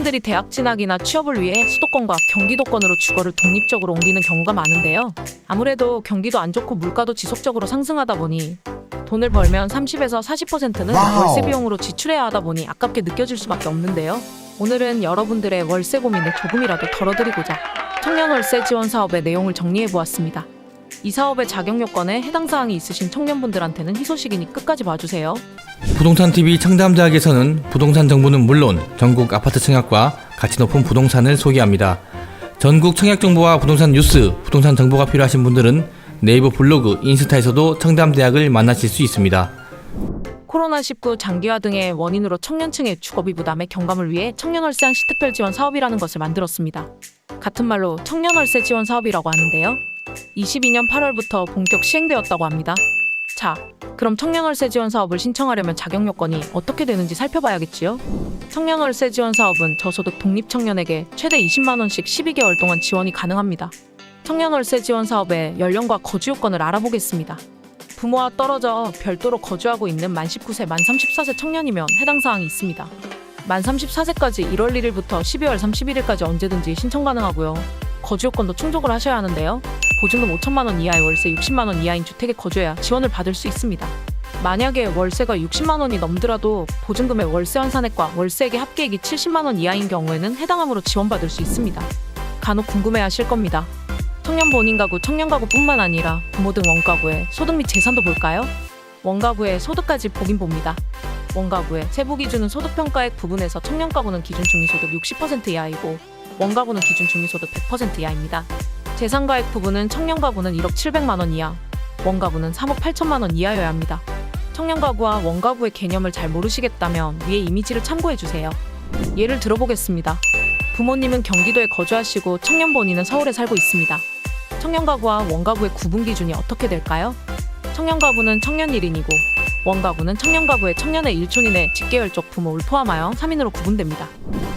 청년들이 대학 진학이나 취업을 위해 수도권과 경기도권으로 주거를 독립적으로 옮기는 경우가 많은데요. 아무래도 경기도 안 좋고 물가도 지속적으로 상승하다 보니 돈을 벌면 30에서 40%는 월세 비용으로 지출해야 하다 보니 아깝게 느껴질 수밖에 없는데요. 오늘은 여러분들의 월세 고민을 조금이라도 덜어드리고자 청년 월세 지원 사업의 내용을 정리해보았습니다. 이 사업의 자격 요건에 해당 사항이 있으신 청년분들한테는 희소식이니 끝까지 봐주세요. 부동산TV 청담대학에서는 부동산 정보는 물론 전국 아파트 청약과 가치 높은 부동산을 소개합니다. 전국 청약 정보와 부동산 뉴스, 부동산 정보가 필요하신 분들은 네이버 블로그, 인스타에서도 청담대학을 만나실 수 있습니다. 코로나19 장기화 등의 원인으로 청년층의 주거비 부담의 경감을 위해 청년월세 한시특별 지원 사업이라는 것을 만들었습니다. 같은 말로 청년월세 지원 사업이라고 하는데요. 22년 8월부터 본격 시행되었다고 합니다. 자, 그럼 청년월세 지원 사업을 신청하려면 자격 요건이 어떻게 되는지 살펴봐야겠지요? 청년월세 지원 사업은 저소득 독립청년에게 최대 20만 원씩 12개월 동안 지원이 가능합니다. 청년월세 지원 사업의 연령과 거주 요건을 알아보겠습니다. 부모와 떨어져 별도로 거주하고 있는 만 19세, 만 34세 청년이면 해당 사항이 있습니다. 만 34세까지 1월 1일부터 12월 31일까지 언제든지 신청 가능하고요. 거주 요건도 충족을 하셔야 하는데요. 보증금 5천만 원 이하의 월세 60만 원 이하인 주택에 거주해야 지원을 받을 수 있습니다. 만약에 월세가 60만 원이 넘더라도 보증금의 월세 환산액과 월세액의 합계액이 70만 원 이하인 경우에는 해당함으로 지원받을 수 있습니다. 간혹 궁금해하실 겁니다. 청년 본인 가구, 청년 가구뿐만 아니라 부모 등 원가구의 소득 및 재산도 볼까요? 원가구의 소득까지 보긴 봅니다. 원가구의 세부 기준은 소득평가액 부분에서 청년 가구는 기준 중위소득 60% 이하이고 원가구는 기준 중위소득 100% 이하입니다. 재산가액 부분은 청년 가구는 1억 700만 원 이하, 원가구는 3억 8천만 원 이하여야 합니다. 청년 가구와 원가구의 개념을 잘 모르시겠다면 위의 이미지를 참고해주세요. 예를 들어보겠습니다. 부모님은 경기도에 거주하시고 청년 본인은 서울에 살고 있습니다. 청년 가구와 원가구의 구분 기준이 어떻게 될까요? 청년 가구는 청년 1인이고 원가구는 청년 가구의 청년의 1촌 이내 직계열족 부모를 포함하여 3인으로 구분됩니다.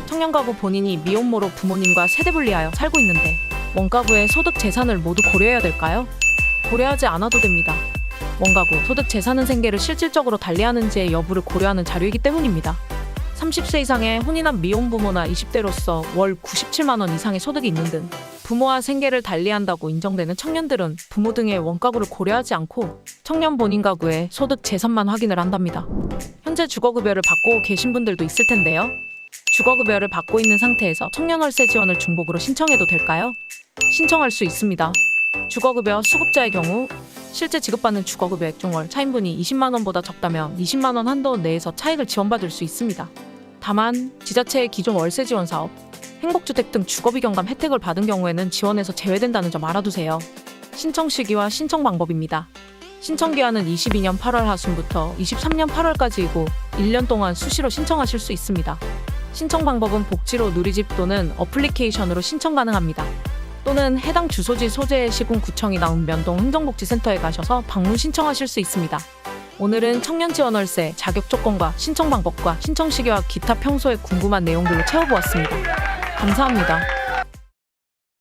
청년 가구 본인이 미혼모로 부모님과 세대 분리하여 살고 있는데 원가구의 소득 재산을 모두 고려해야 될까요? 고려하지 않아도 됩니다. 원가구 소득 재산은 생계를 실질적으로 달리하는지의 여부를 고려하는 자료이기 때문입니다. 30세 이상의 혼인한 미혼 부모나 20대로서 월 97만 원 이상의 소득이 있는 등 부모와 생계를 달리한다고 인정되는 청년들은 부모 등의 원가구를 고려하지 않고 청년 본인 가구의 소득 재산만 확인을 한답니다. 현재 주거급여를 받고 계신 분들도 있을 텐데요. 주거급여를 받고 있는 상태에서 청년월세 지원을 중복으로 신청해도 될까요? 신청할 수 있습니다. 주거급여 수급자의 경우 실제 지급받는 주거급여액 중 월 차인분이 20만 원보다 적다면 20만 원 한도 내에서 차익을 지원받을 수 있습니다. 다만 지자체의 기존 월세 지원 사업, 행복주택 등 주거비 경감 혜택을 받은 경우에는 지원에서 제외된다는 점 알아두세요. 신청 시기와 신청 방법입니다. 신청 기한은 22년 8월 하순부터 23년 8월까지이고 1년 동안 수시로 신청하실 수 있습니다. 신청 방법은 복지로 누리집 또는 어플리케이션으로 신청 가능합니다. 또는 해당 주소지 소재의 시군구청이나 읍면동 행정복지센터에 가셔서 방문 신청하실 수 있습니다. 오늘은 청년 지원 월세 자격 조건과 신청 방법과 신청 시기와 기타 평소에 궁금한 내용들로 채워보았습니다. 감사합니다.